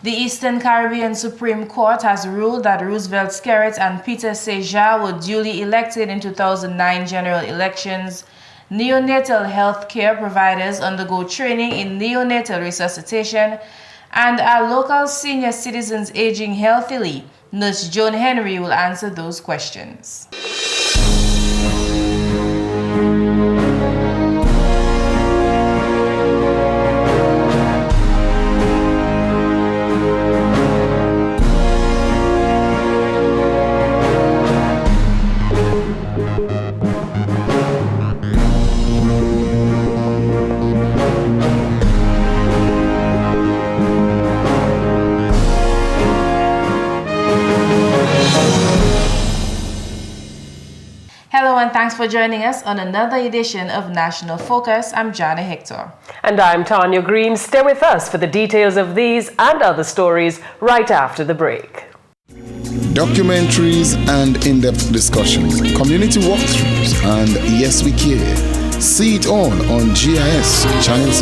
The Eastern Caribbean Supreme Court has ruled that Roosevelt Skerritt and Peter Seja were duly elected in 2009 general elections. Neonatal health care providers undergo training in neonatal resuscitation, and are local senior citizens aging healthily? Nurse Joan Henry will answer those questions. Hello and thanks for joining us on another edition of National Focus. I'm Jarna Hector. And I'm Tarnia Green. Stay with us for the details of these and other stories right after the break. Documentaries and in-depth discussions, community walkthroughs, and Yes We Care. See it all on GIS Channel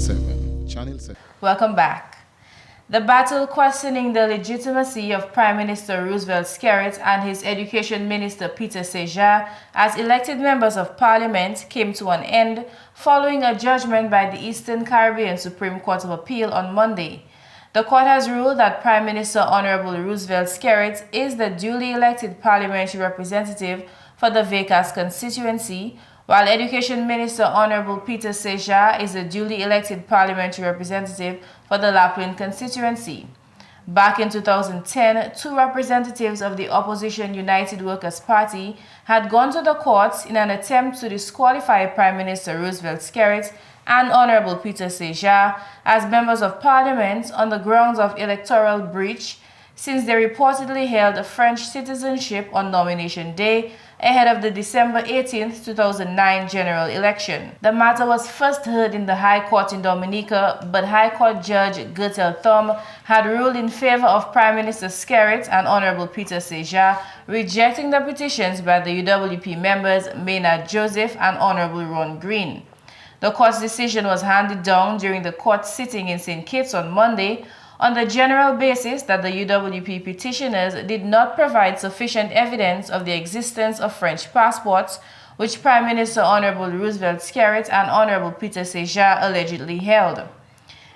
7. Welcome back. The battle questioning the legitimacy of Prime Minister Roosevelt Skerritt and his Education Minister Peter Seja as elected members of Parliament came to an end following a judgment by the Eastern Caribbean Supreme Court of Appeal on Monday. The court has ruled that Prime Minister Honorable Roosevelt Skerritt is the duly elected parliamentary representative for the Vacas constituency, while Education Minister Honorable Peter Seja is the duly elected parliamentary representative for the Lapland constituency. Back in 2010, two representatives of the opposition United Workers' Party had gone to the courts in an attempt to disqualify Prime Minister Roosevelt Skerritt and Honorable Peter Seja as members of Parliament on the grounds of electoral breach, since they reportedly held a French citizenship on nomination day ahead of the December 18, 2009 general election. The matter was first heard in the High Court in Dominica, but High Court Judge Gertel Thom had ruled in favor of Prime Minister Skerritt and Honorable Peter Seja, rejecting the petitions by the UWP members Maynard Joseph and Honorable Ron Green. The court's decision was handed down during the court sitting in St. Kitts on Monday, on the general basis that the UWP petitioners did not provide sufficient evidence of the existence of French passports, which Prime Minister Honorable Roosevelt Skerritt and Honorable Peter Seja allegedly held.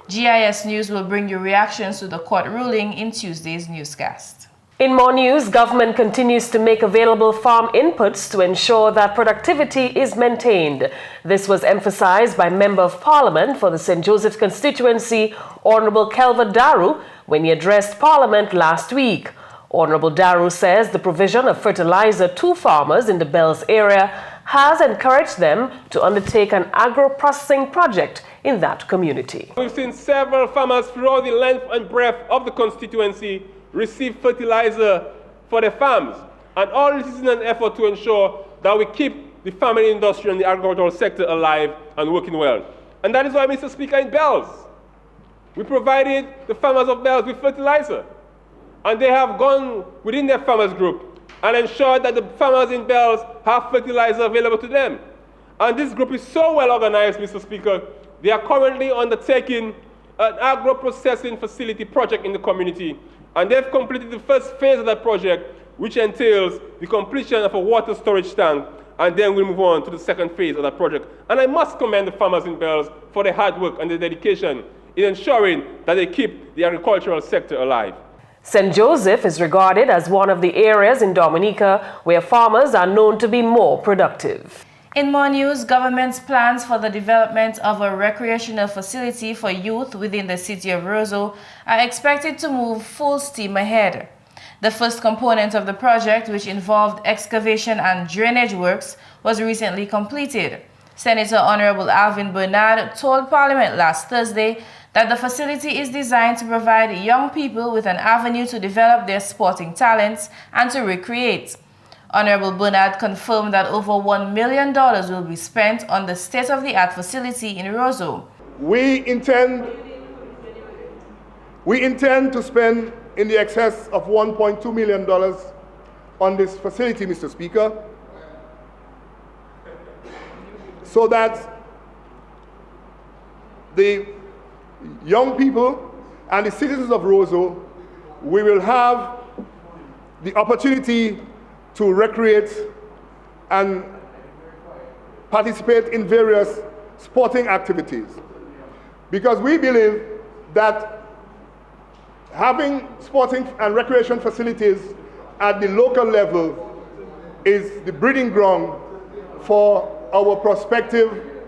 GIS News will bring you reactions to the court ruling in Tuesday's newscast. In more news, government continues to make available farm inputs to ensure that productivity is maintained. This was emphasized by Member of Parliament for the St. Joseph constituency, Honorable Kelvin Daru, when he addressed Parliament last week. Honorable Daru says the provision of fertilizer to farmers in the Bells area has encouraged them to undertake an agro-processing project in that community. We've seen several farmers throughout the length and breadth of the constituency receive fertilizer for their farms. And all this is in an effort to ensure that we keep the farming industry and the agricultural sector alive and working well. And that is why, Mr. Speaker, in Bells, we provided the farmers of Bells with fertilizer. And they have gone within their farmers group and ensured that the farmers in Bells have fertilizer available to them. And this group is so well organized, Mr. Speaker, they are currently undertaking an agro-processing facility project in the community. And they've completed the first phase of that project, which entails the completion of a water storage tank, and then we'll move on to the second phase of that project. And I must commend the farmers in Bells for their hard work and their dedication in ensuring that they keep the agricultural sector alive. St. Joseph is regarded as one of the areas in Dominica where farmers are known to be more productive. In more news, government's plans for the development of a recreational facility for youth within the city of Roseau are expected to move full steam ahead. The first component of the project, which involved excavation and drainage works, was recently completed. Senator Honorable Alvin Bernard told Parliament last Thursday that the facility is designed to provide young people with an avenue to develop their sporting talents and to recreate. Honorable Bernard confirmed that over $1 million will be spent on the state-of-the-art facility in Roseau. We intend to spend in the excess of $1.2 million on this facility, Mr. Speaker, so that the young people and the citizens of Roseau, we will have the opportunity to recreate and participate in various sporting activities. Because we believe that having sporting and recreation facilities at the local level is the breeding ground for our prospective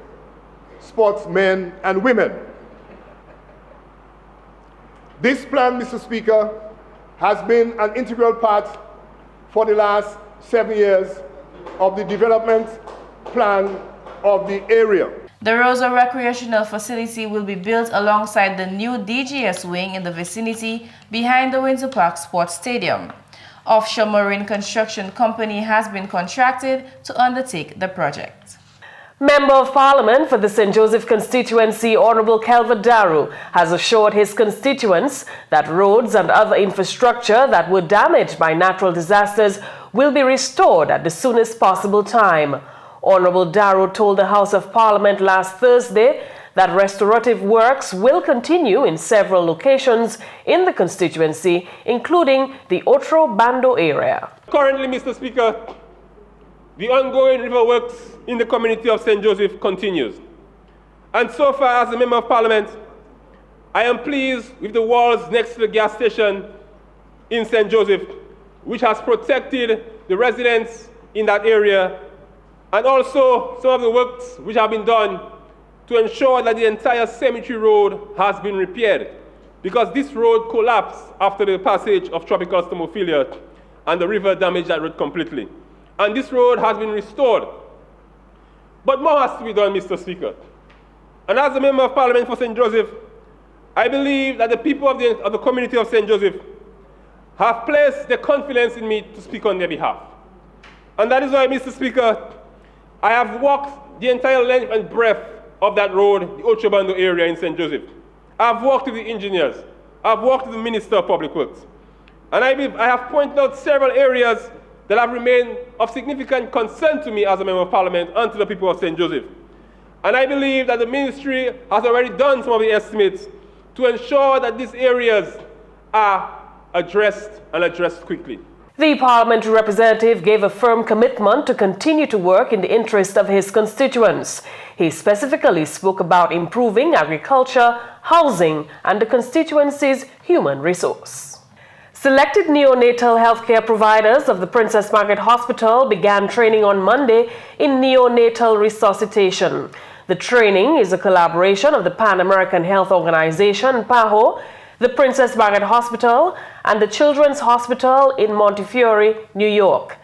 sportsmen and women. This plan, Mr. Speaker, has been an integral part for the last 7 years of the development plan of the area. The Roseau recreational facility will be built alongside the new DGS wing in the vicinity behind the Winter Park Sports Stadium. Offshore Marine Construction Company has been contracted to undertake the project. Member of Parliament for the St. Joseph constituency, Honorable Calvert Daru, has assured his constituents that roads and other infrastructure that were damaged by natural disasters will be restored at the soonest possible time. Honorable Daru told the House of Parliament last Thursday that restorative works will continue in several locations in the constituency, including the Otro Bando area. Currently, Mr. Speaker, the ongoing river works in the community of St. Joseph continues. And so far, as a Member of Parliament, I am pleased with the walls next to the gas station in St. Joseph, which has protected the residents in that area, and also some of the works which have been done to ensure that the entire cemetery road has been repaired, because this road collapsed after the passage of Tropical Storm Ophelia and the river damaged that road completely. And this road has been restored. But more has to be done, Mr. Speaker. And as a Member of Parliament for St. Joseph, I believe that the people of the community of St. Joseph have placed their confidence in me to speak on their behalf. And that is why, Mr. Speaker, I have walked the entire length and breadth of that road, the Ochobando area in St. Joseph. I've walked with the engineers. I've walked with the Minister of Public Works. And I have pointed out several areas that have remained of significant concern to me as a Member of Parliament and to the people of St. Joseph. And I believe that the ministry has already done some of the estimates to ensure that these areas are addressed and addressed quickly. The parliamentary representative gave a firm commitment to continue to work in the interest of his constituents. He specifically spoke about improving agriculture, housing, and the constituency's human resource. Selected neonatal healthcare providers of the Princess Margaret Hospital began training on Monday in neonatal resuscitation. The training is a collaboration of the Pan American Health Organization, PAHO, the Princess Margaret Hospital, and the Children's Hospital in Montefiore, New York.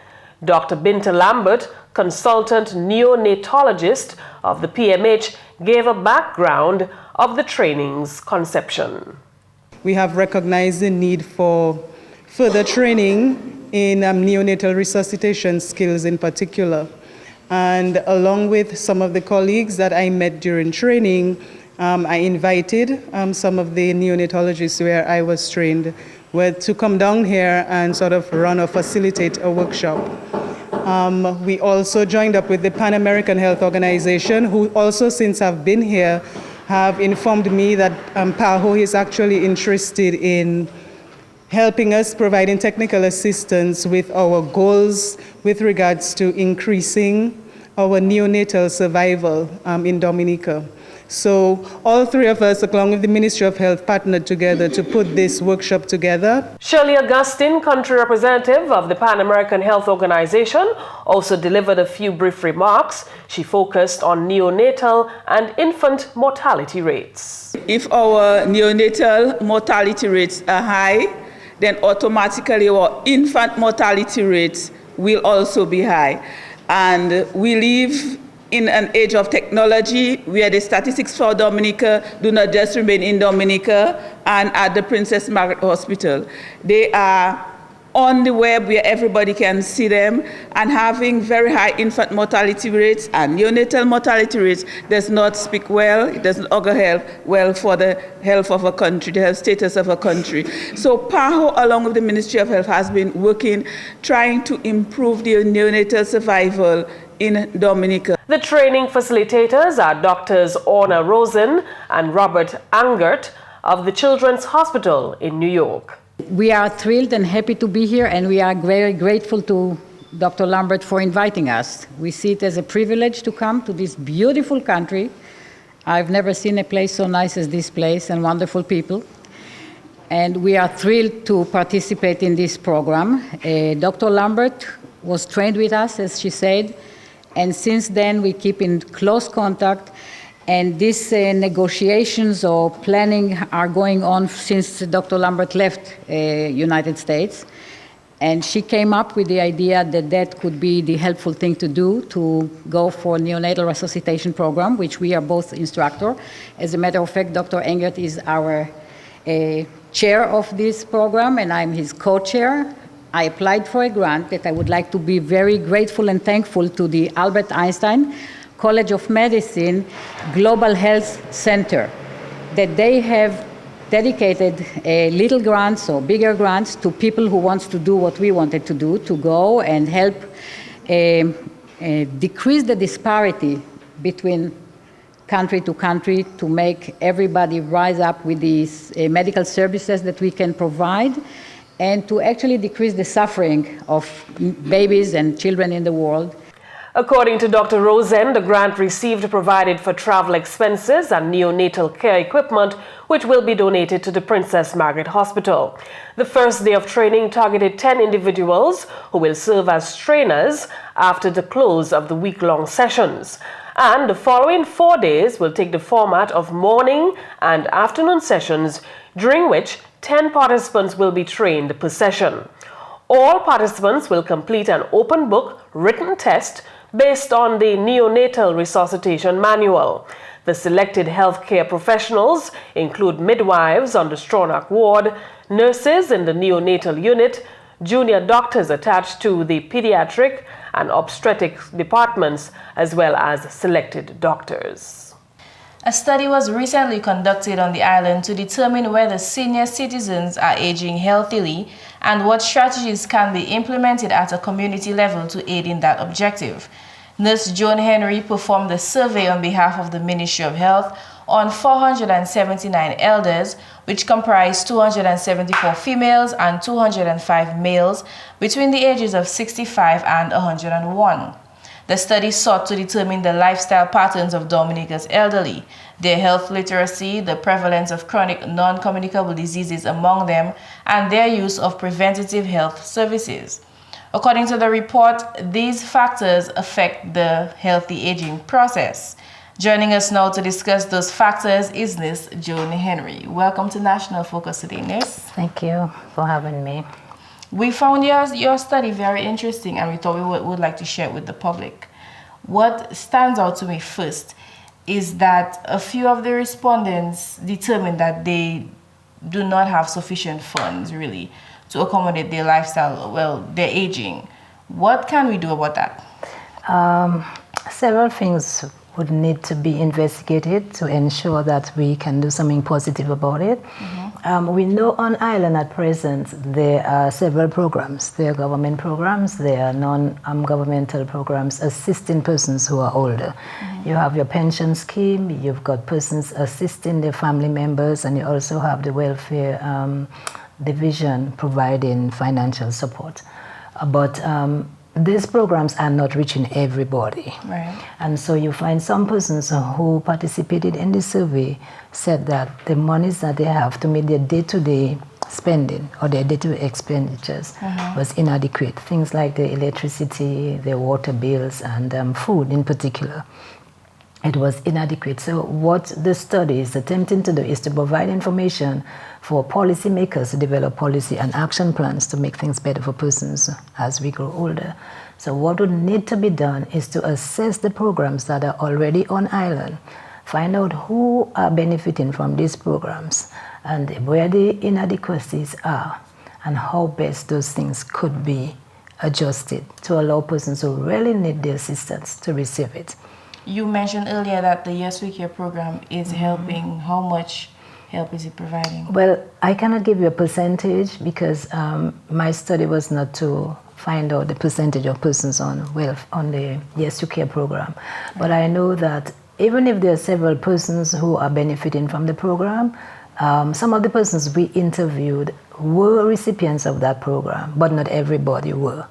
Dr. Binta Lambert, consultant neonatologist of the PMH, gave a background of the training's conception. We have recognized the need for further training in neonatal resuscitation skills in particular. And along with some of the colleagues that I met during training, I invited some of the neonatologists where I was trained to come down here and sort of run or facilitate a workshop. We also joined up with the Pan American Health Organization, who also, since I've been here, have informed me that PAHO is actually interested in helping us, providing technical assistance with our goals with regards to increasing our neonatal survival in Dominica. So all three of us, along with the Ministry of Health, partnered together to put this workshop together. Shirley Augustine, country representative of the Pan American Health Organization, also delivered a few brief remarks. She focused on neonatal and infant mortality rates. If our neonatal mortality rates are high, then automatically our infant mortality rates will also be high. And we live in an age of technology where the statistics for Dominica do not just remain in Dominica and at the Princess Margaret Hospital. They are on the web where everybody can see them, and having very high infant mortality rates and neonatal mortality rates does not speak well, it doesn't augur well for the health of a country, the health status of a country. So PAHO, along with the Ministry of Health, has been working, trying to improve the neonatal survival in Dominica. The training facilitators are Doctors Orna Rosen and Robert Angert. of the Children's Hospital in New York. We are thrilled and happy to be here, and we are very grateful to Dr. Lambert for inviting us. We see it as a privilege to come to this beautiful country. I've never seen a place so nice as this place, and wonderful people. And we are thrilled to participate in this program. Dr. Lambert was trained with us, as she said, and since then we keep in close contact. And these negotiations or planning are going on since Dr. Lambert left United States. And she came up with the idea that that could be the helpful thing to do, to go for a neonatal resuscitation program, which we are both instructor. As a matter of fact, Dr. Engert is our chair of this program, and I'm his co-chair. I applied for a grant that I would like to be very grateful and thankful to the Albert Einstein College of Medicine Global Health Center, that they have dedicated little grants or bigger grants to people who want to do what we wanted to do, to go and help decrease the disparity between country to country, to make everybody rise up with these medical services that we can provide, and to actually decrease the suffering of babies and children in the world. According to Dr. Rosen, the grant received provided for travel expenses and neonatal care equipment, which will be donated to the Princess Margaret Hospital. The first day of training targeted 10 individuals who will serve as trainers after the close of the week-long sessions. And the following 4 days will take the format of morning and afternoon sessions, during which 10 participants will be trained per session. All participants will complete an open book written test based on the neonatal resuscitation manual. The selected healthcare professionals include midwives on the Stronach ward, nurses in the neonatal unit, junior doctors attached to the pediatric and obstetric departments, as well as selected doctors. A study was recently conducted on the island to determine whether senior citizens are aging healthily and what strategies can be implemented at a community level to aid in that objective. Nurse Joan Henry performed the survey on behalf of the Ministry of Health on 479 elders, which comprised 274 females and 205 males between the ages of 65 and 101. The study sought to determine the lifestyle patterns of Dominica's elderly, their health literacy, the prevalence of chronic non-communicable diseases among them, and their use of preventative health services. According to the report, these factors affect the healthy aging process. Joining us now to discuss those factors is Nurse Joan Henry. Welcome to National Focus today, Nurse. Thank you for having me. We found your study very interesting, and we thought we would like to share it with the public. What stands out to me first is that a few of the respondents determined that they do not have sufficient funds, really, to accommodate their lifestyle, their aging. What can we do about that? Several things would need to be investigated to ensure that we can do something positive about it. Mm-hmm. We know on island at present there are several programs. There are government programs, there are non-governmental programs assisting persons who are older. Mm-hmm. You have your pension scheme, you've got persons assisting their family members, and you also have the welfare division providing financial support. But these programs are not reaching everybody. Right. And so you find some persons who participated in the survey said that the monies that they have to meet their day-to-day spending or their day-to-day expenditures was inadequate. Things like the electricity, the water bills, and food in particular. It was inadequate. So what the study is attempting to do is to provide information for policymakers to develop policy and action plans to make things better for persons as we grow older. So what would need to be done is to assess the programs that are already on island, find out who are benefiting from these programs and where the inadequacies are and how best those things could be adjusted to allow persons who really need the assistance to receive it. You mentioned earlier that the Yes We Care program is helping. How much help is it providing? Well, I cannot give you a percentage because my study was not to find out the percentage of persons on the Yes We Care program. But I know that even if there are several persons who are benefiting from the program, Some of the persons we interviewed were recipients of that program, but not everybody were.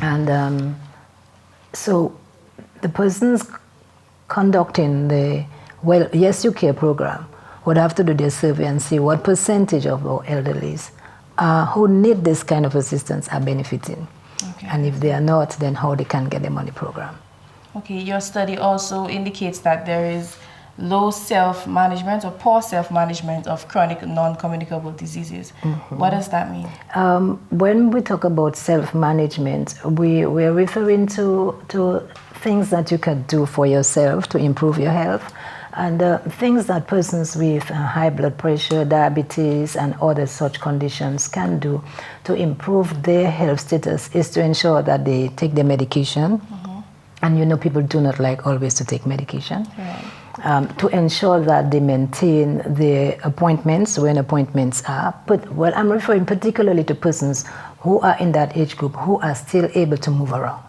And so the persons conducting the Yes You Care program would have to do their survey and see what percentage of our elderlies who need this kind of assistance are benefiting. Okay. And if they are not, then how they can get the money program. Okay, your study also indicates that there is low self-management or poor self-management of chronic non-communicable diseases. What does that mean? When we talk about self-management, we're referring to things that you can do for yourself to improve your health, and things that persons with high blood pressure, diabetes, and other such conditions can do to improve their health status is to ensure that they take their medication. And you know, people do not like always to take medication. Right. To ensure that they maintain their appointments when appointments are. Well, I'm referring particularly to persons who are in that age group who are still able to move around.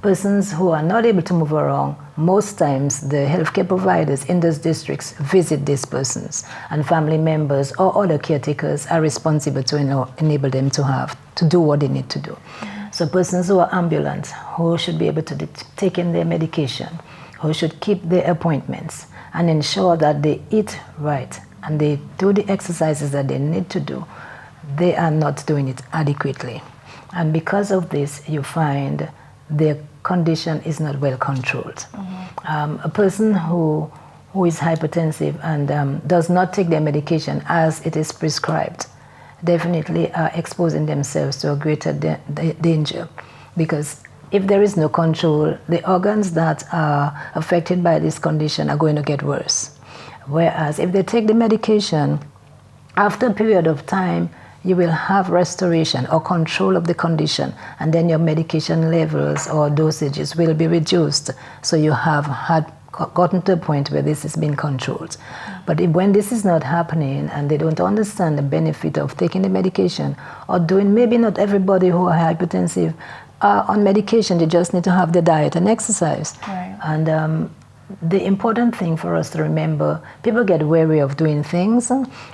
Persons who are not able to move around, most times the healthcare providers in those districts visit these persons, and family members or other caretakers are responsible to enable them to do what they need to do. So persons who are ambulant, who should be able to take in their medication, who should keep their appointments and ensure that they eat right and they do the exercises that they need to do, they are not doing it adequately. And because of this, you find their condition is not well controlled. A person who is hypertensive and does not take their medication as it is prescribed definitely are exposing themselves to a greater danger, because if there is no control, the organs that are affected by this condition are going to get worse. Whereas if they take the medication, after a period of time, you will have restoration or control of the condition, and then your medication levels or dosages will be reduced. So you have gotten to a point where this is being controlled. But when this is not happening and they don't understand the benefit of taking the medication or doing, maybe not everybody who are hypertensive are on medication, they just need to have the diet and exercise. Right. And the important thing for us to remember, people get wary of doing things,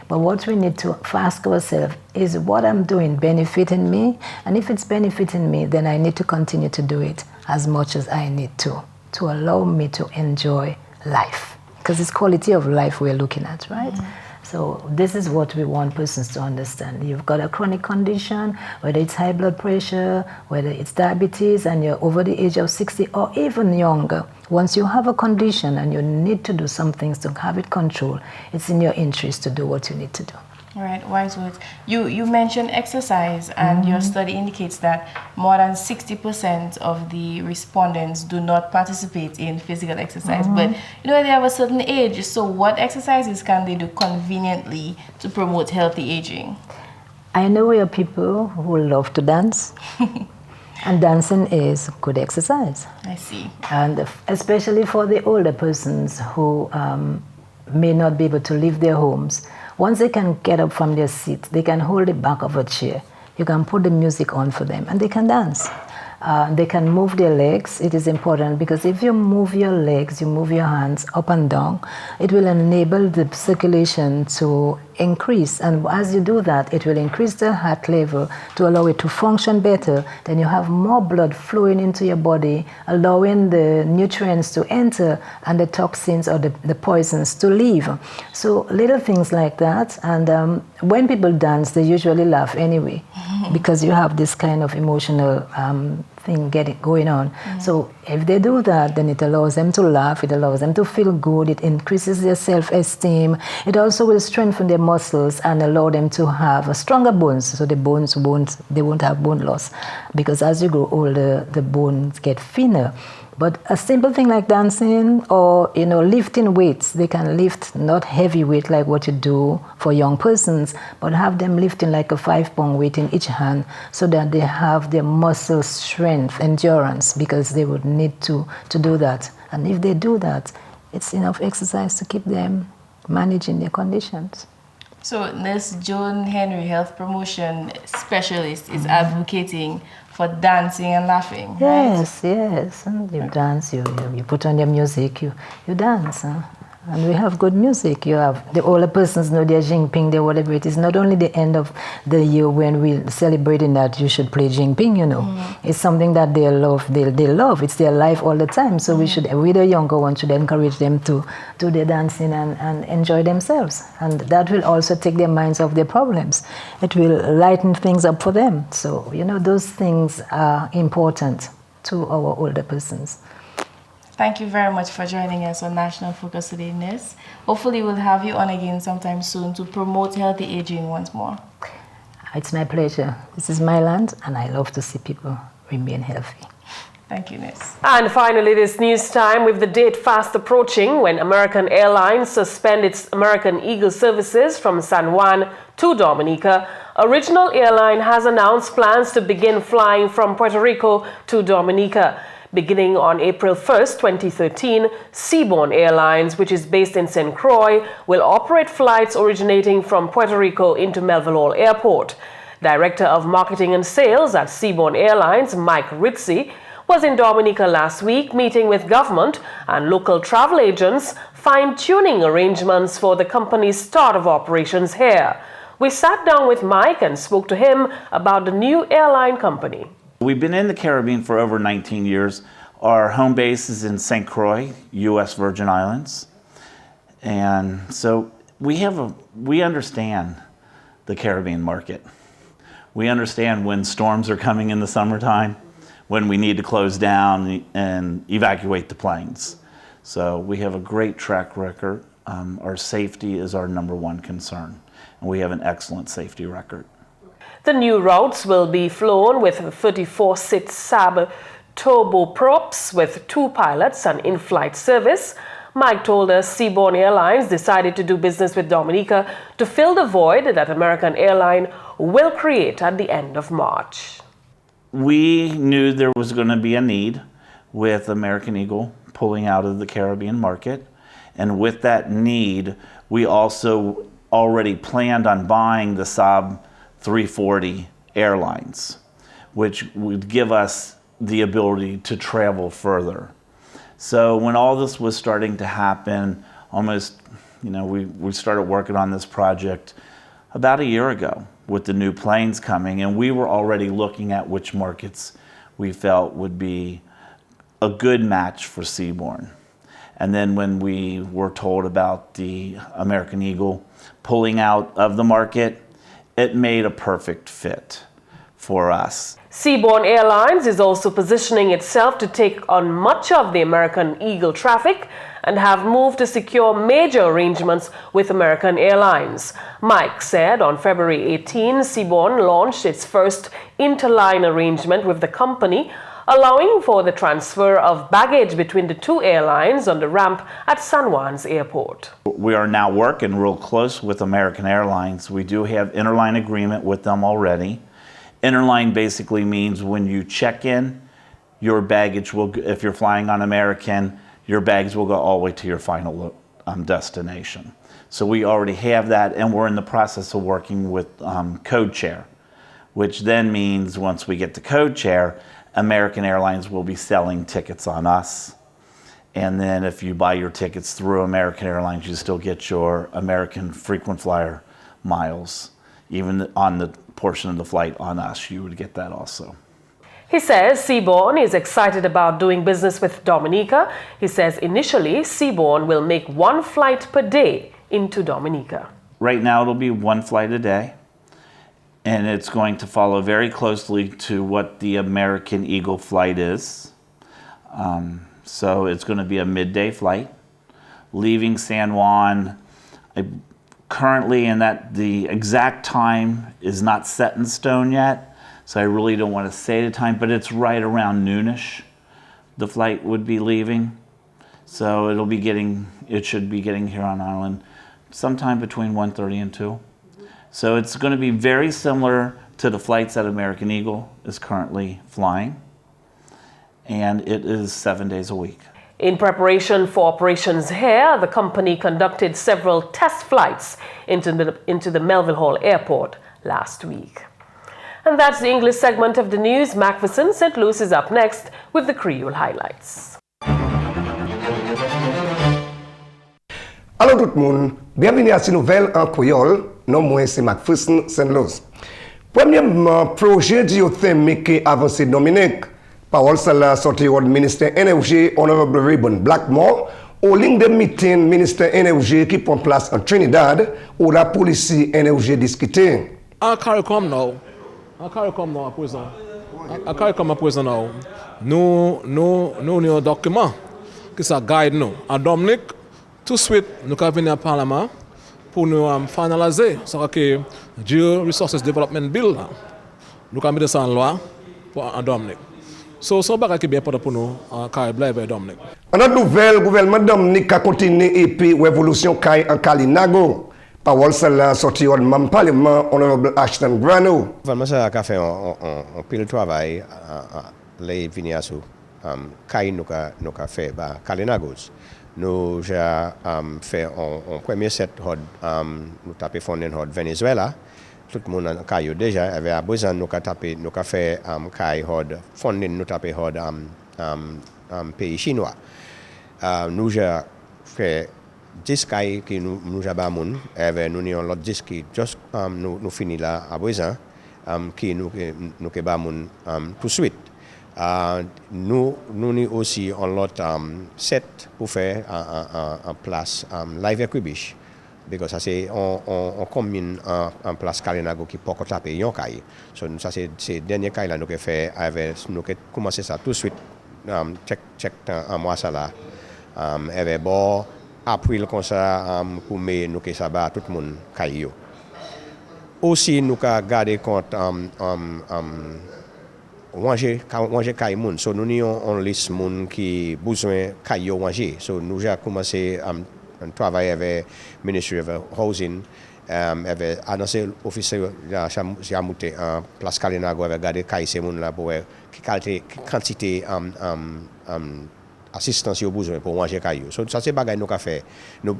but what we need to ask ourselves is, what I'm doing benefiting me? And if it's benefiting me, then I need to continue to do it as much as I need to allow me to enjoy life. Because it's quality of life we're looking at, right? So this is what we want persons to understand. You've got a chronic condition, whether it's high blood pressure, whether it's diabetes, and you're over the age of 60 or even younger. Once you have a condition and you need to do some things to have it controlled, it's in your interest to do what you need to do. All right, wise words. You mentioned exercise, and your study indicates that more than 60% of the respondents do not participate in physical exercise. But you know, they have a certain age, so what exercises can they do conveniently to promote healthy aging? I know we are people who love to dance, and dancing is good exercise. I see. And especially for the older persons who may not be able to leave their homes, once they can get up from their seat, they can hold the back of a chair. You can put the music on for them and they can dance. They can move their legs. It is important because if you move your legs, you move your hands up and down, it will enable the circulation to increase. And as you do that, it will increase the heart level to allow it to function better. Then you have more blood flowing into your body, allowing the nutrients to enter and the toxins or the poisons to leave. So little things like that. And when people dance, they usually laugh anyway because you have this kind of emotional thing going on. So if they do that, then it allows them to laugh, it allows them to feel good, it increases their self-esteem. It also will strengthen their muscles and allow them to have stronger bones, so the bones won't have bone loss, because as you grow older, the bones get thinner. But a simple thing like dancing or, you know, lifting weights, they can lift not heavy weight like what you do for young persons, but have them lifting like a 5-pound weight in each hand so that they have their muscle strength, endurance, because they would need to do that. And if they do that, it's enough exercise to keep them managing their conditions. So Nurse Joan Henry, health promotion specialist, is advocating for dancing and laughing, yes, right? Yes, and you dance, you put on your music, you dance. Huh? And we have good music. You have the older persons know their Jingping, their whatever it is. Not only the end of the year when we're celebrating that you should play Jingping, you know. It's something that they love. They love. It's their life all the time. So we should, with the younger ones, should encourage them to do their dancing and enjoy themselves. And that will also take their minds off their problems. It will lighten things up for them. So, you know, those things are important to our older persons. Thank you very much for joining us on National Focus today, Nis. Hopefully we'll have you on again sometime soon to promote healthy aging once more. It's my pleasure. This is my land, and I love to see people remain healthy. Thank you, Nis. And finally, this news time with the date fast approaching when American Airlines suspend its American Eagle services from San Juan to Dominica. Original Airline has announced plans to begin flying from Puerto Rico to Dominica. Beginning on April 1st, 2013, Seabourn Airlines, which is based in St. Croix, will operate flights originating from Puerto Rico into Melville Hall Airport. Director of Marketing and Sales at Seabourn Airlines, Mike Ritzy, was in Dominica last week meeting with government and local travel agents, fine-tuning arrangements for the company's start of operations here. We sat down with Mike and spoke to him about the new airline company. We've been in the Caribbean for over 19 years. Our home base is in St. Croix, U.S. Virgin Islands. And so we understand the Caribbean market. We understand when storms are coming in the summertime, when we need to close down and evacuate the planes. So we have a great track record. Our safety is our #1 concern, and we have an excellent safety record. The new routes will be flown with 34-seat Saab turboprops with 2 pilots and in-flight service. Mike told us Seabourn Airlines decided to do business with Dominica to fill the void that American Airlines will create at the end of March. We knew there was going to be a need with American Eagle pulling out of the Caribbean market. And with that need, we also already planned on buying the Saab 340 airlines, which would give us the ability to travel further. So when all this was starting to happen, almost, we started working on this project about a year ago with the new planes coming, and we were already looking at which markets we felt would be a good match for Seabourn. And then when we were told about the American Eagle pulling out of the market, it made a perfect fit for us. Seabourn Airlines is also positioning itself to take on much of the American Eagle traffic and have moved to secure major arrangements with American Airlines. Mike said on February 18, Seabourn launched its first interline arrangement with the company, allowing for the transfer of baggage between the 2 airlines on the ramp at San Juan's airport. We are now working real close with American Airlines. We do have interline agreement with them already. Interline basically means when you check in, your baggage will, if you're flying on American, your bags will go all the way to your final destination. So we already have that, and we're in the process of working with code share, which then means once we get to code share, American Airlines will be selling tickets on us. And then if you buy your tickets through American Airlines, you still get your American frequent flyer miles. Even on the portion of the flight on us, you would get that also. He says Seabourn is excited about doing business with Dominica. He says initially Seabourn will make 1 flight per day into Dominica. Right now it'll be 1 flight a day. And it's going to follow very closely to what the American Eagle flight is. So it's going to be a midday flight, leaving San Juan. Currently, in that the exact time is not set in stone yet, so I really don't want to say the time, but it's right around noonish. The flight would be leaving, so it should be getting here on island sometime between 1:30 and 2. So it's going to be very similar to the flights that American Eagle is currently flying, and it is 7 days a week. In preparation for operations here, the company conducted several test flights into the Melville Hall Airport last week. And that's the English segment of the news. McPherson, St. Luce is up next with the Creole highlights. Allô tout le monde, bienvenue à cette nouvelle en créole. Non, moi c'est McPherson Saint-Luce. Premièrement, projet géothermique avancé Dominique. Parole ça la sortie du ministère énergie Honorable Ribbon Blackmore au ligne de meeting ministère énergie qui prend place en Trinidad où la police énergie discuter. I carry come now à présent. Nous avons un document qui ça guide nous. En Dominique, tout de suite, nous avons venu au Parlement pour nous finaliser ce que le Resources Development Bill. Nous avons mis ça en loi pour en Dominique. So bagay qui bien pour nous car blaive Dominique. En autre nouvelle, gouvernement Dominique a continué et puis révolution kai en Kalinago. Parole celle sortie au Parlement honorable Ashton Grano. Vraiment ça a fait un pile travail les vignassous kai nous a fait ba Kalinagos. Nous avons fait un premier set nous taper fondé au Venezuela. Tout le monde a déjà avait besoin nous taper nous fait kai hod fondé nous taper hod pays chinois. Nous avons fait 10 kai qui nous avons avec nous avons l'autre 10 qui juste nous finit là à besoin qui nous que ba moun tout de suite. Nous aussi on l'autre set pour faire en place live equibish parce que ça c'est on commune en place Kalinago qui peut taper yon kai. So ça c'est dernier kai là nous que fait avec nous que commencer ça tout de suite check en mois ça là avec bon après comme ça pour nous que ça va tout le monde kai yo. Aussi nous ka garder compte manger kay moun. So nous avons une liste moun qui besoin kay manger. So nous avons commencé à travailler avec le Ministry of Housing, avec annoncé officier Jamouté en place Kalinago avec garder kay ces moun là pour quantité assistance au besoin pour manger kay. So ça c'est bagay nous ka fait. Nous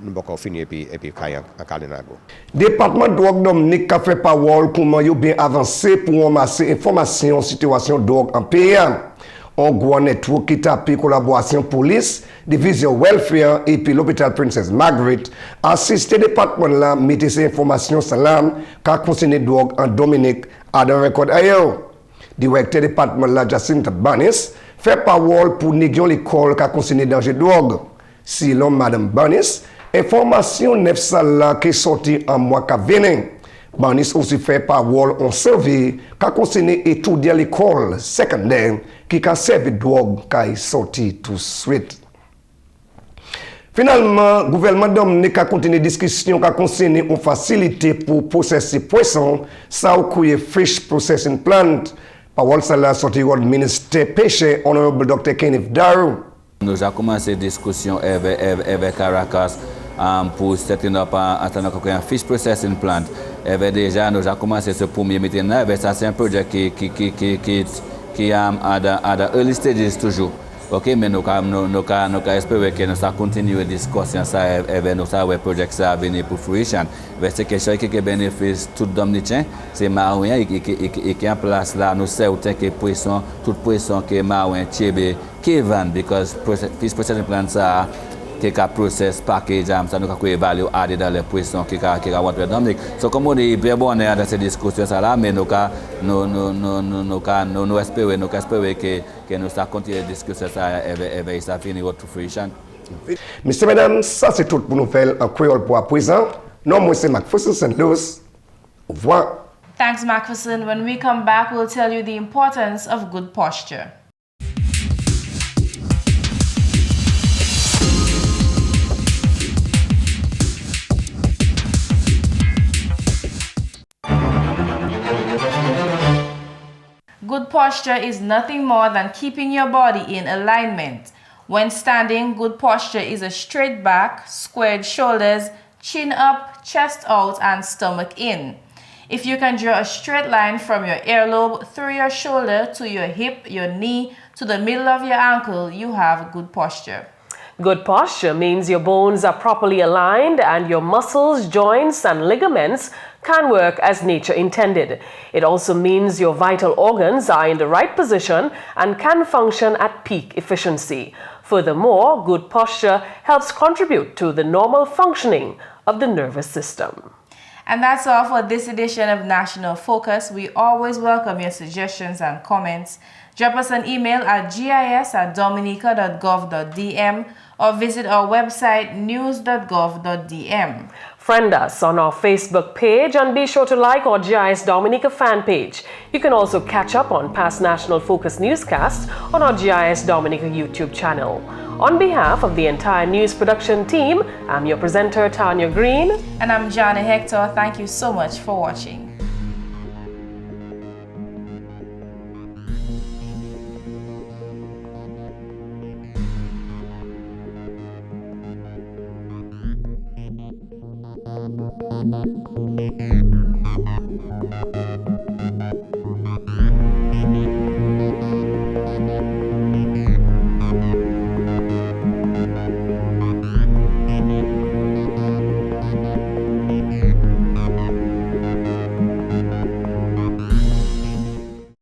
beaucoup fini et puis kay en Kalinago. Département de drogue Dominique a fait parole comment yo bien avancé pour ramasser information situation drogue en pays. On gros network qui tape collaboration police, division welfare et puis l'hôpital Princess Margaret assisté département là mettre ces informations salam qu'a concerné drogue en Dominique à un record ailleurs. Directeur département là Jacinta Banis fait parole pour négliger l'école qu'a concerné danger drogue. Si l'homme madame Banis information neuf là qui est sorti en mois qu'a venu. Banis aussi fait parole en survie qu'a concerné étudier l'école secondaire qui a servi de drogue qui est sorti tout de suite. Finalement, le gouvernement Dominique a continué la discussion qui a concerné une facilité pour processer poisson, ça a fish processing plant. Parole ça l'a sorti au ministère pêche, honorable Dr. Kenneth Darrow. Nous avons commencé la discussion avec Caracas pour setting up un fish processing plant. Déjà, nous avons commencé ce premier meeting là. Ça, c'est un projet qui est à the early stages toujours. Ok, mais nous espérons que nous allons continuer la discussion avec nous le projet qui va venir pour fruition. C'est quelque chose qui bénéficie tout Dominicain, c'est Marouen qui est en place là. Nous savons que toute poisson que Marouen, Tchébé, qui vend, parce que fish processing plant ça. Qui a process package, ça nous a évalué dans les poissons qui a rentré dans Dominique. So comme on est bien bon dans cette discussion là, mais nous espérons que nous allons continuer la discussion et ça finira tout fruition. Messieurs, mesdames, ça c'est tout pour nous faire en créole pour à présent. Non, moi c'est McPherson Saint-Luce. Au revoir. Thanks, McPherson. When we come back, we'll tell you the importance of good posture. Good posture is nothing more than keeping your body in alignment. When standing, good posture is a straight back, squared shoulders, chin up, chest out, and stomach in. If you can draw a straight line from your earlobe through your shoulder to your hip, your knee, to the middle of your ankle, you have good posture. Good posture means your bones are properly aligned and your muscles, joints, and ligaments can work as nature intended. It also means your vital organs are in the right position and can function at peak efficiency. Furthermore, good posture helps contribute to the normal functioning of the nervous system. And that's all for this edition of National Focus. We always welcome your suggestions and comments. Drop us an email at gis@dominica.gov.dm or visit our website news.gov.dm. Friend us on our Facebook page and be sure to like our GIS Dominica fan page. You can also catch up on past National Focus newscasts on our GIS Dominica YouTube channel. On behalf of the entire news production team, I'm your presenter, Tarnia Green. And I'm Jarna Hector. Thank you so much for watching. Thank you.